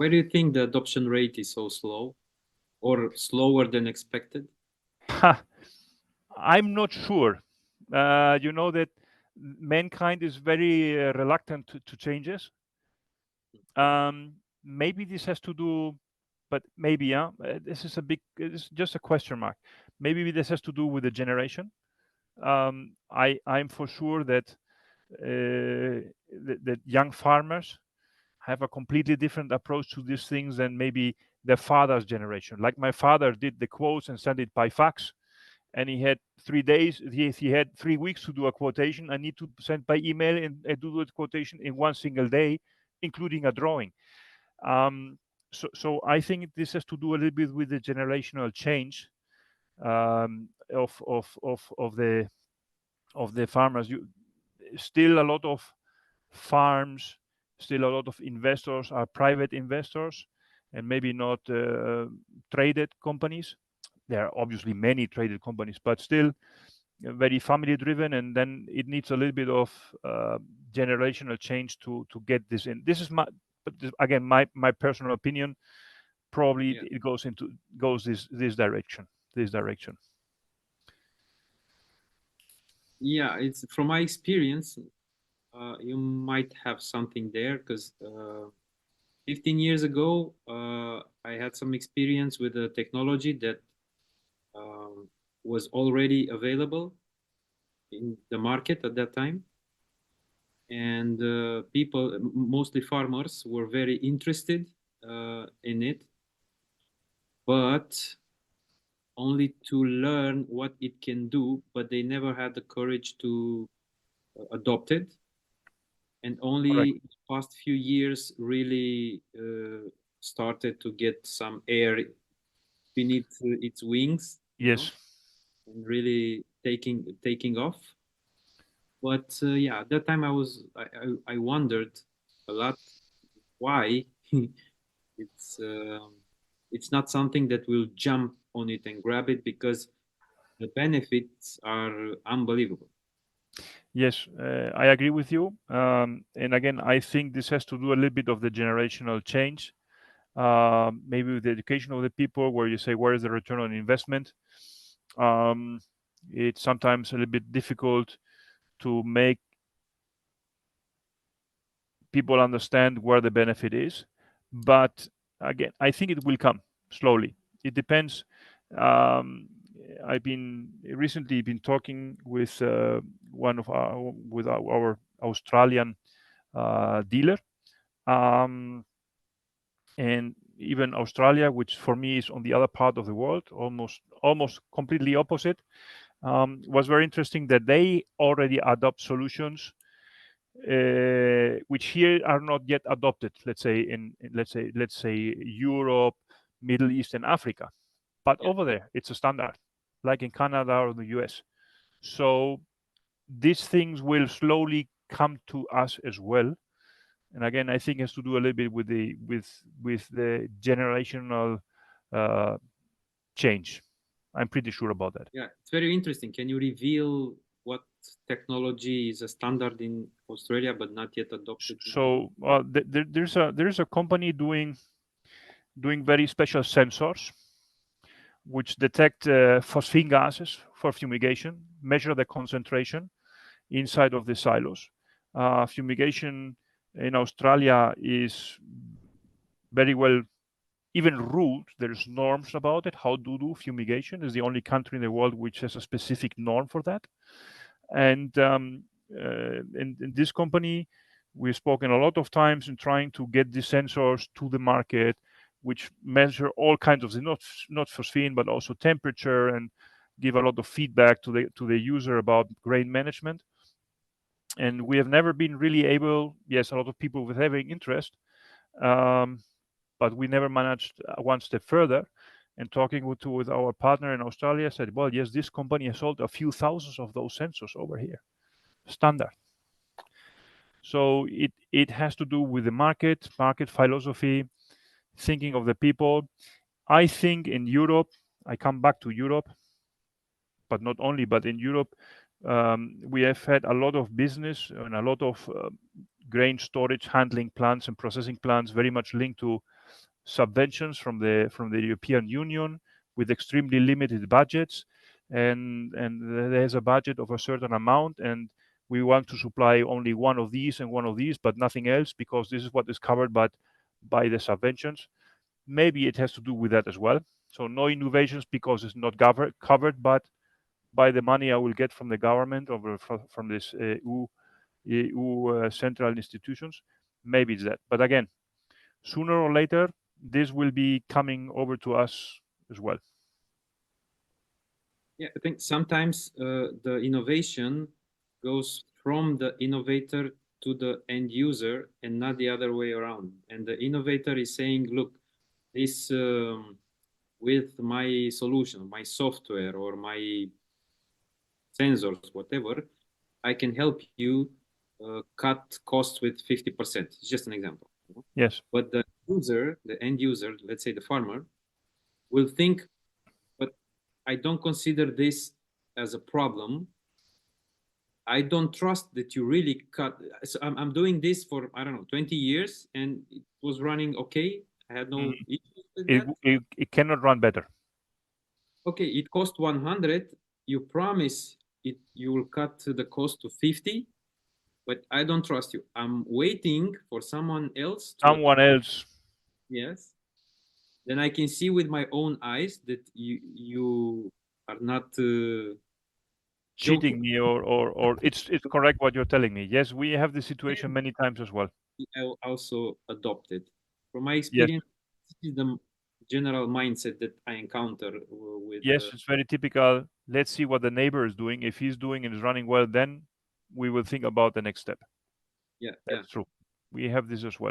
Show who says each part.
Speaker 1: Why do you think the adoption rate is so slow or slower than expected?
Speaker 2: I'm not sure. You know that mankind is very reluctant to changes. Maybe this has to do, but maybe yeah. This is a big. It's just a question mark. Maybe this has to do with the generation. I'm for sure that that young farmers have a completely different approach to these things than maybe their father's generation. Like my father did the quotes and sent it by fax, and he had 3 days. He had 3 weeks to do a quotation. I need to send by email and do the quotation in one single day, including a drawing. So I think this has to do a little bit with the generational change of the farmers. Still a lot of farms, still a lot of investors are private investors, and maybe not traded companies. There are obviously many traded companies, but still very family driven, and then it needs a little bit of generational change to get this in. This is again my personal opinion. Probably
Speaker 1: Yeah.
Speaker 2: it goes this direction.
Speaker 1: Yeah, it's from my experience. You might have something there because 15 years ago, I had some experience with a technology that um, was already available in the market at that time. And people, mostly farmers, were very interested in it, but only to learn what it can do, but they never had the courage to adopt it. And
Speaker 2: Correct.
Speaker 1: only the past few years really started to get some air beneath its wings,
Speaker 2: Yes.
Speaker 1: and really taking off. But yeah, at that time I wondered a lot why it's um, it's not something that will jump on it and grab it because the benefits are unbelievable.
Speaker 2: Yes, I agree with you. And again, I think this has to do a little bit of the generational change, maybe with the education of the people, where you say, where is the return on investment? Um, it's sometimes a little bit difficult to make people understand where the benefit is. But again, I think it will come slowly. It depends. Um, I've been recently been talking with one of our Australian dealer, um, and even Australia, which for me is on the other part of the world, almost completely opposite. Was very interesting that they already adopt solutions which here are not yet adopted. Let's say let's say Europe, Middle East, and Africa, but
Speaker 1: Yeah,
Speaker 2: over there it's a standard, like in Canada or the US. So these things will slowly come to us as well. And again, I think it has to do a little bit with the generational uh, change. I'm pretty sure about that.
Speaker 1: yeah, it's very interesting. Can you reveal what technology is a standard in Australia but not yet adopted in Europe?
Speaker 2: So there's a company doing very special sensors which detect phosphine gases for fumigation, measure the concentration inside of the silos. Fumigation in Australia is very well even ruled. There's norms about it. How to do fumigation is the only country in the world which has a specific norm for that. And in this company, we've spoken a lot of times in trying to get these sensors to the market, which measure all kinds of not phosphine, but also temperature, and give a lot of feedback to the user about grain management. And we have never been really able. Yes, a lot of people with having interest, um, but we never managed one step further. And talking with our partner in Australia, said, well, yes, this company has sold a few thousands of those sensors over here, standard. So it has to do with the market philosophy, thinking of the people. I think in Europe, I come back to Europe, but not only, but in Europe, we have had a lot of business and a lot of grain storage handling plants and processing plants, very much linked to subventions from the European Union with extremely limited budgets, and there's a budget of a certain amount, and we want to supply only one of these and one of these, but nothing else, because this is what is covered by the subventions. Maybe it has to do with that as well. So no innovations because it's not covered, but by the money I will get from the government or from this EU central institutions. Maybe it's that. But again, sooner or later, this will be coming over to us as well.
Speaker 1: Yeah, I think sometimes the innovation goes from the innovator to the end user and not the other way around. And the innovator is saying, look, this with my solution, my software or my sensors, whatever, I can help you cut costs with 50%. It's just an example.
Speaker 2: Yes.
Speaker 1: But the user, the end user, let's say the farmer, will think, but I don't consider this as a problem. I don't trust that you really cut. So I'm doing this for, I don't know, 20 years and it was running okay. I had no issues with that.
Speaker 2: It cannot run better.
Speaker 1: Okay, it cost 100. You promise it, you will cut the cost to 50, but I don't trust you. I'm waiting for someone else.
Speaker 2: Someone else.
Speaker 1: Yes. Then I can see with my own eyes that you are not
Speaker 2: cheating me, or it's correct what you're telling me. Yes, we have this situation many times as well.
Speaker 1: I also adopted. From my experience, yes. This is the general mindset that I encounter with.
Speaker 2: Yes, it's very typical. Let's see what the neighbor is doing. If he's doing and is running well, then we will think about the next step.
Speaker 1: Yeah,
Speaker 2: that's true. We have this as well.